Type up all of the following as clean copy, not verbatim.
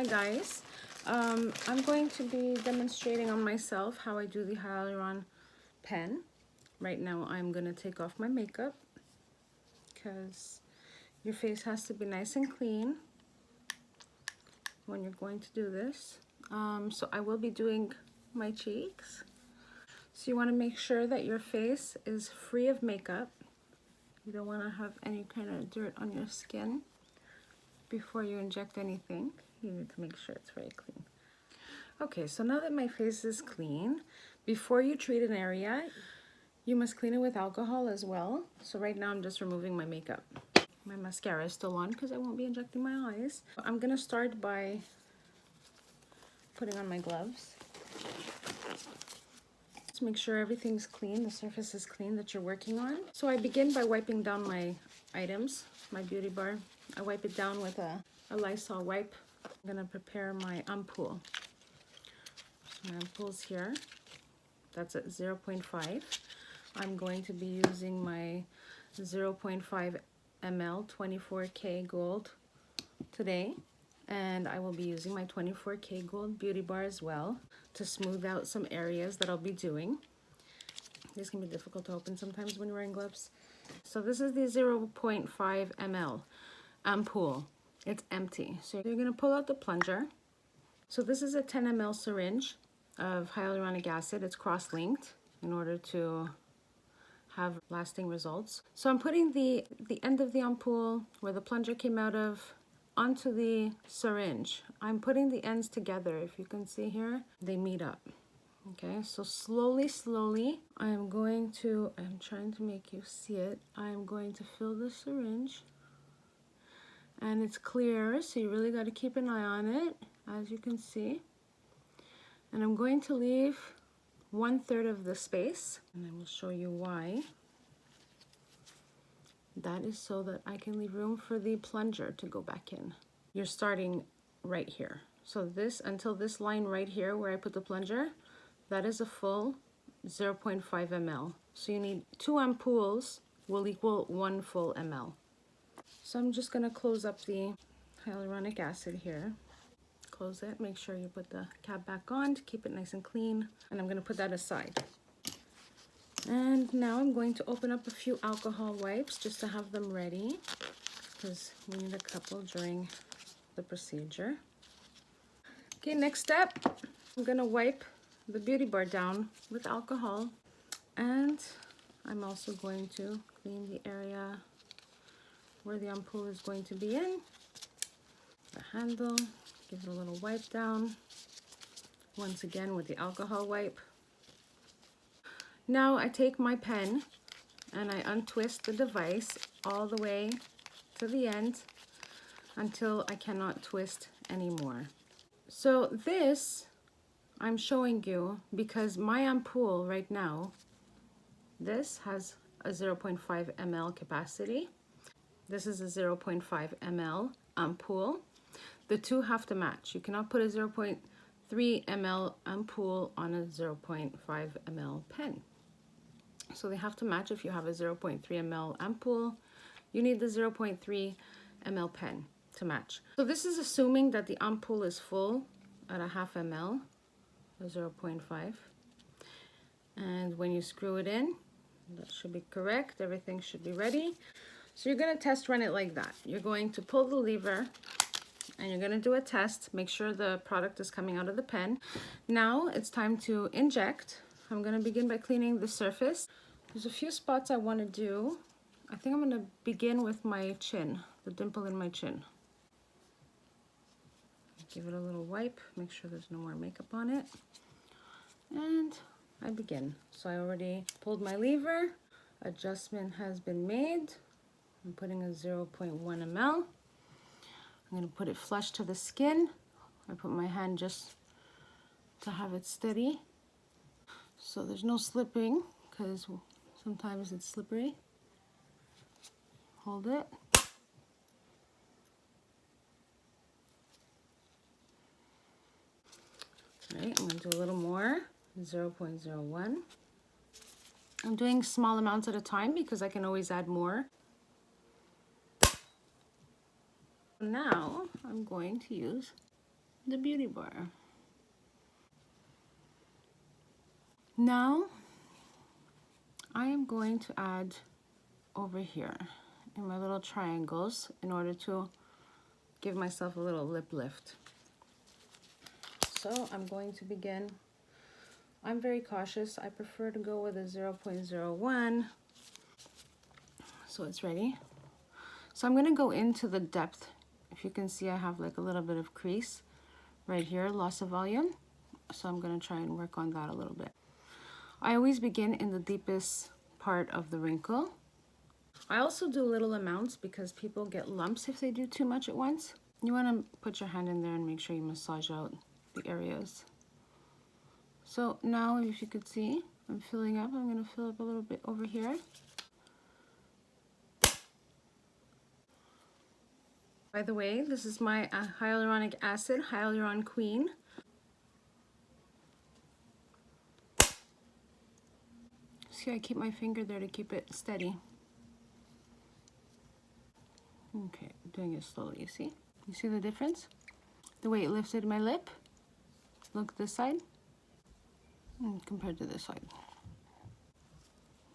Hi guys, I'm going to be demonstrating on myself how I do the Hyaluron pen. Right now I'm going to take off my makeup because your face has to be nice and clean when you're going to do this. So I will be doing my cheeks. So you want to make sure that your face is free of makeup. You don't want to have any kind of dirt on your skin before you inject anything. You need to make sure it's very clean. Okay, so now that my face is clean, before you treat an area, you must clean it with alcohol as well. So right now I'm just removing my makeup. My mascara is still on because I won't be injecting my eyes. I'm gonna start by putting on my gloves. Just make sure everything's clean, the surface is clean that you're working on. So I begin by wiping down my items, my beauty bar. I wipe it down with a Lysol wipe. I'm gonna prepare my ampoule. My ampoule's here. That's at 0.5. I'm going to be using my 0.5 ml 24K gold today, and I will be using my 24K gold beauty bar as well to smooth out some areas that I'll be doing. These can be difficult to open sometimes when you're wearing gloves. So this is the 0.5 ml ampoule. It's empty. So you're gonna pull out the plunger. So this is a 10 ml syringe of hyaluronic acid. It's cross-linked in order to have lasting results. So I'm putting the end of the ampoule where the plunger came out of onto the syringe. I'm putting the ends together. If you can see here, they meet up. Okay, so slowly, I'm trying to make you see it. I'm going to fill the syringe, and it's clear, so you really got to keep an eye on it, as you can see. And I'm going to leave 1/3 of the space, and I will show you why. That is so that I can leave room for the plunger to go back in. You're starting right here. So this, until this line right here where I put the plunger, that is a full 0.5 ml. So you need 2 ampoules will equal 1 full ml. So I'm just gonna close up the hyaluronic acid here. Close it, make sure you put the cap back on to keep it nice and clean, and I'm gonna put that aside. And now I'm going to open up a few alcohol wipes just to have them ready, because we need a couple during the procedure. Okay, next step, I'm gonna wipe the beauty bar down with alcohol, and I'm also going to clean the area where the ampoule is going to be in. The handle, give it a little wipe down, once again with the alcohol wipe. Now I take my pen and I untwist the device all the way to the end until I cannot twist anymore. So this I'm showing you because my ampoule right now, this has a 0.5 ml capacity. This is a 0.5 ml ampoule. The two have to match. You cannot put a 0.3 ml ampoule on a 0.5 ml pen. So they have to match. If you have a 0.3 ml ampoule, you need the 0.3 ml pen to match. So this is assuming that the ampoule is full at a 0.5 ml, or 0.5. And when you screw it in, that should be correct. Everything should be ready. So you're going to test run it like that. You're going to pull the lever and you're going to do a test. Make sure the product is coming out of the pen. Now it's time to inject. I'm going to begin by cleaning the surface. There's a few spots I want to do. I think I'm going to begin with my chin, the dimple in my chin. Give it a little wipe, make sure there's no more makeup on it. And I begin. So I already pulled my lever. Adjustment has been made. I'm putting a 0.1 ml. I'm going to put it flush to the skin. I put my hand just to have it steady, so there's no slipping, because sometimes it's slippery. Hold it. All right, I'm going to do a little more, 0.01. I'm doing small amounts at a time because I can always add more. Now I'm going to use the beauty bar. Now I am going to add over here in my little triangles in order to give myself a little lip lift. So I'm going to begin. I'm very cautious. I prefer to go with a 0.01. So it's ready. So I'm gonna go into the depth. If you can see, I have like a little bit of crease right here, loss of volume. So I'm gonna try and work on that a little bit. I always begin in the deepest part of the wrinkle. I also do little amounts because people get lumps if they do too much at once. You wanna put your hand in there and make sure you massage out the areas. So now, if you could see, I'm filling up. I'm gonna fill up a little bit over here. By the way, this is my hyaluronic acid, Hyaluron Kween. See, I keep my finger there to keep it steady. Okay, doing it slowly, you see? You see the difference? The way it lifted my lip. Look this side compared to this side.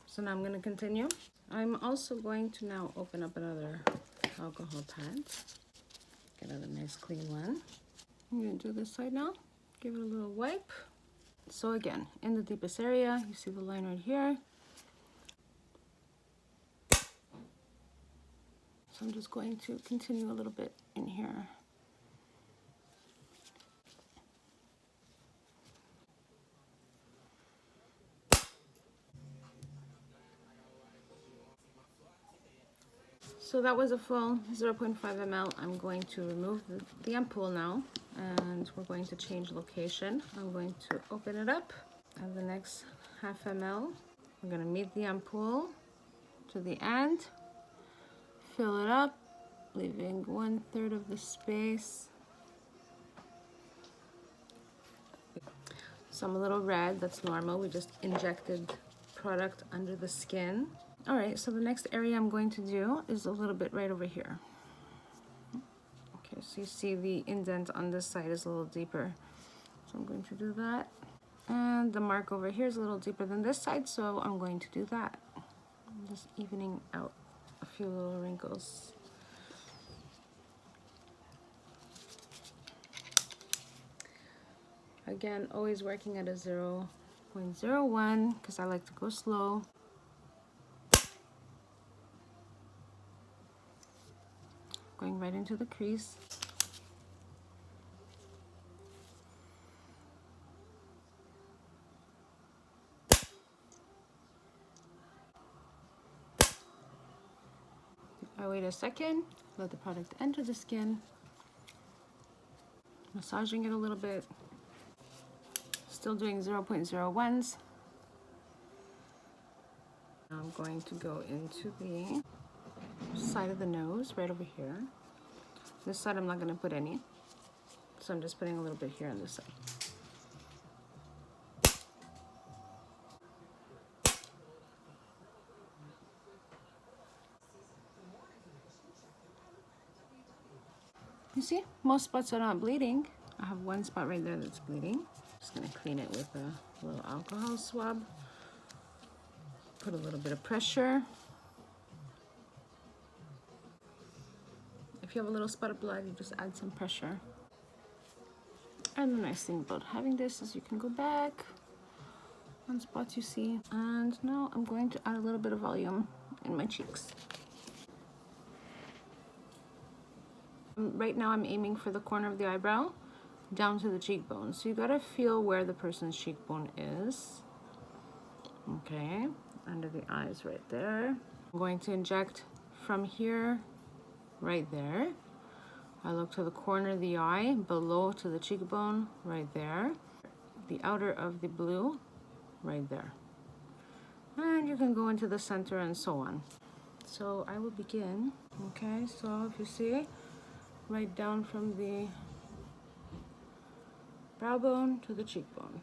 So now I'm going to continue. I'm also going to now open up another alcohol pad. Get out a nice clean one. I'm going to do this side now. Give it a little wipe. So again, in the deepest area, you see the line right here. So I'm just going to continue a little bit in here. So that was a full 0.5 ml. I'm going to remove the ampoule now, and we're going to change location. I'm going to open it up, and the next half ml, I'm going to meet the ampoule to the end, fill it up, leaving 1/3 of the space. So I'm a little red, that's normal. We just injected product under the skin. All right, so the next area I'm going to do is a little bit right over here. Okay, so you see the indent on this side is a little deeper. So I'm going to do that. And the mark over here is a little deeper than this side, so I'm going to do that. I'm just evening out a few little wrinkles. Again, always working at a 0.01 because I like to go slow. Going right into the crease. I wait a second, let the product enter the skin, massaging it a little bit, still doing 0.01s. Now I'm going to go into the side of the nose, right over here. This side I'm not going to put any, so I'm just putting a little bit here on this side. You see, most spots are not bleeding. I have one spot right there that's bleeding. Just going to clean it with a little alcohol swab. Put a little bit of pressure. If you have a little spot of blood, you just add some pressure. And the nice thing about having this is you can go back on spots you see. And now I'm going to add a little bit of volume in my cheeks. Right now I'm aiming for the corner of the eyebrow down to the cheekbone. So you gotta feel where the person's cheekbone is. Okay, under the eyes right there. I'm going to inject from here, right there. I look to the corner of the eye, below to the cheekbone, right there. The outer of the blue, right there. And you can go into the center and so on. So I will begin, okay, so if you see, right down from the brow bone to the cheekbone.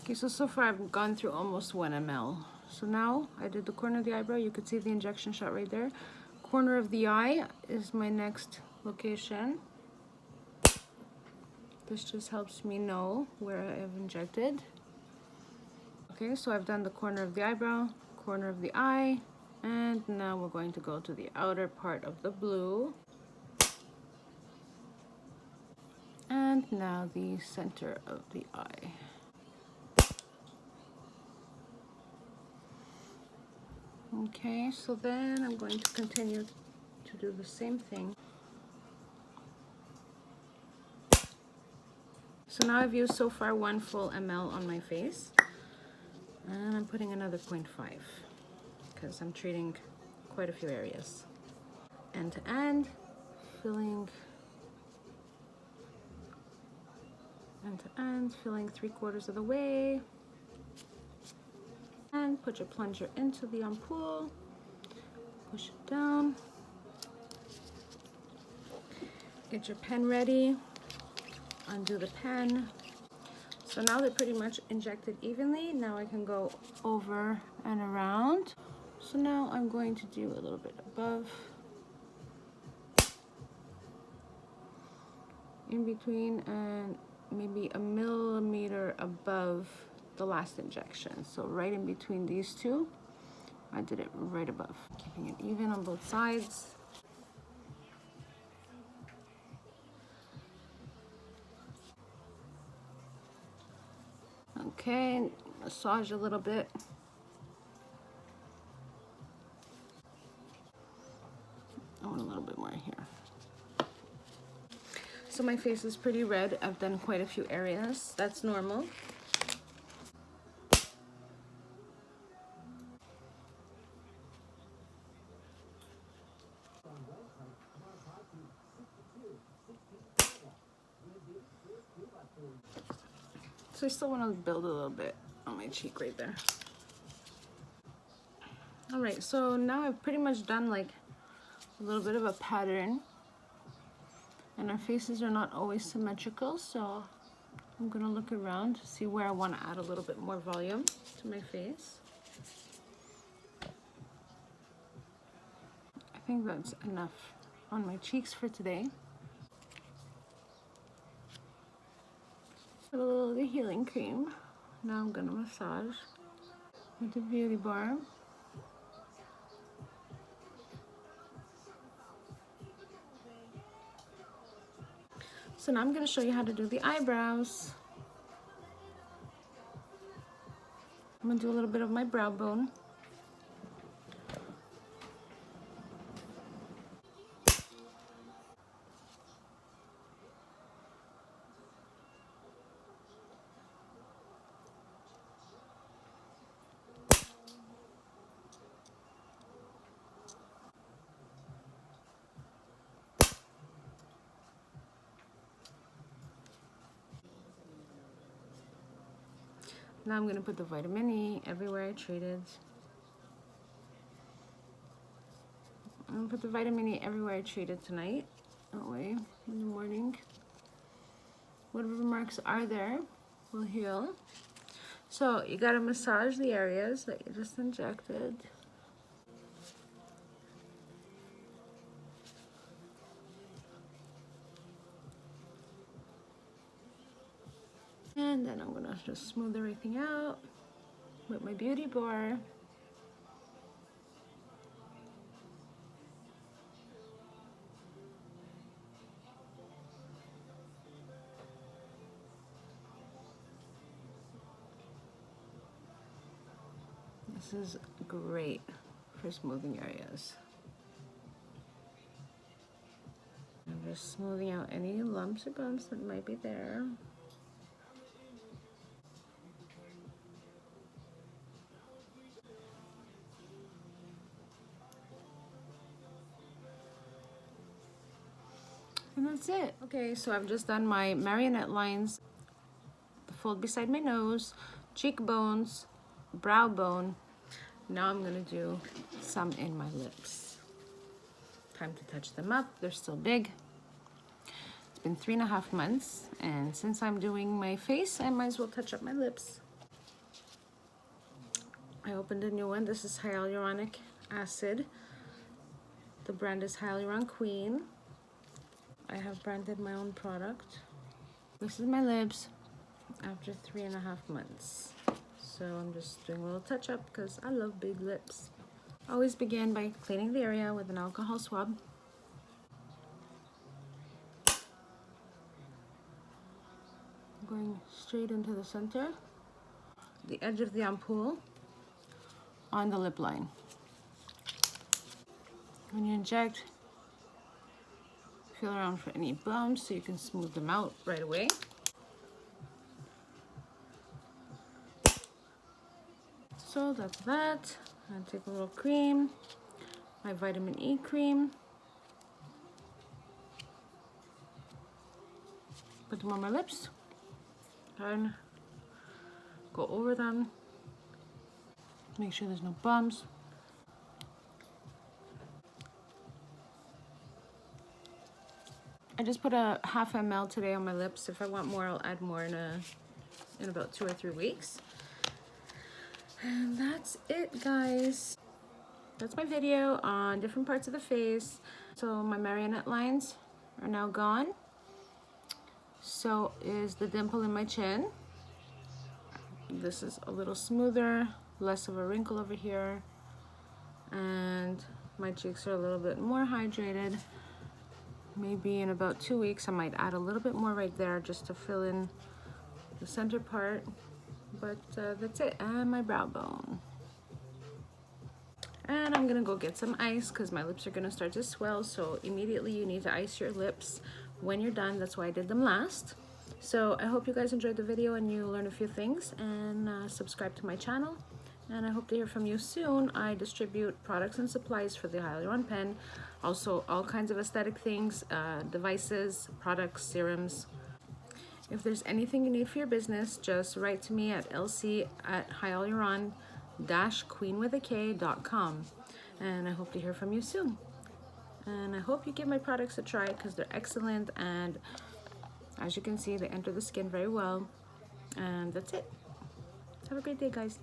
Okay, so far I've gone through almost 1 ml. So now I did the corner of the eyebrow. You could see the injection shot right there. Corner of the eye is my next location. This just helps me know where I've injected. Okay, so I've done the corner of the eyebrow, corner of the eye, and now we're going to go to the outer part of the blue. And now the center of the eye. Okay, so then I'm going to continue to do the same thing. So now I've used so far 1 full ml on my face, and I'm putting another 0.5 because I'm treating quite a few areas. End to end, filling end to end, filling 3/4 of the way. And put your plunger into the ampoule, push it down. Get your pen ready, undo the pen. So now they're pretty much injected evenly. Now I can go over and around. So now I'm going to do a little bit above, in between, and maybe a millimeter above the last injection. So right in between these two, I did it right above, keeping it even on both sides. Okay, massage a little bit. I want a little bit more here. So my face is pretty red. I've done quite a few areas. That's normal. So I still want to build a little bit on my cheek right there. All right, so now I've pretty much done like a little bit of a pattern, and our faces are not always symmetrical, so I'm gonna look around to see where I want to add a little bit more volume to my face. I think that's enough on my cheeks for today. A little of the healing cream. Now I'm gonna massage with the beauty bar. So now I'm gonna show you how to do the eyebrows. I'm gonna do a little bit of my brow bone. Now I'm gonna put the vitamin E everywhere I treated. I'm gonna put the vitamin E everywhere I treated tonight. That way, in the morning, whatever marks are there will heal. So you gotta massage the areas that you just injected. And then I'm gonna just smooth everything out with my beauty bar. This is great for smoothing areas. I'm just smoothing out any lumps or bumps that might be there. And that's it. Okay, so I've just done my marionette lines, the fold beside my nose, cheekbones, brow bone. Now I'm gonna do some in my lips. Time to touch them up. They're still big. It's been 3.5 months, and since I'm doing my face, I might as well touch up my lips. I opened a new one. This is hyaluronic acid. The brand is Hyaluron Kween. have branded my own product. This is my lips after 3.5 months. So I'm just doing a little touch up because I love big lips. Always begin by cleaning the area with an alcohol swab. Going straight into the center, the edge of the ampoule on the lip line. When you inject, feel around for any bumps so you can smooth them out right away. So that's that. I'm gonna take a little cream, my vitamin E cream. Put them on my lips and go over them. Make sure there's no bumps. I just put a 0.5 ml today on my lips. If I want more, I'll add more in about 2 or 3 weeks. And that's it, guys. That's my video on different parts of the face. So my marionette lines are now gone. So is the dimple in my chin. This is a little smoother, less of a wrinkle over here. And my cheeks are a little bit more hydrated. Maybe in about 2 weeks, I might add a little bit more right there just to fill in the center part. But that's it, and my brow bone. And I'm gonna go get some ice because my lips are gonna start to swell. So immediately you need to ice your lips when you're done. That's why I did them last. So I hope you guys enjoyed the video and you learned a few things, and subscribe to my channel. And I hope to hear from you soon. I distribute products and supplies for the Hyaluron pen. Also all kinds of aesthetic things, devices, products, serums. If there's anything you need for your business, just write to me at lc@hyaluron-kween.com. And I hope to hear from you soon. And I hope you give my products a try because they're excellent. And as you can see, they enter the skin very well. And that's it. Have a great day, guys.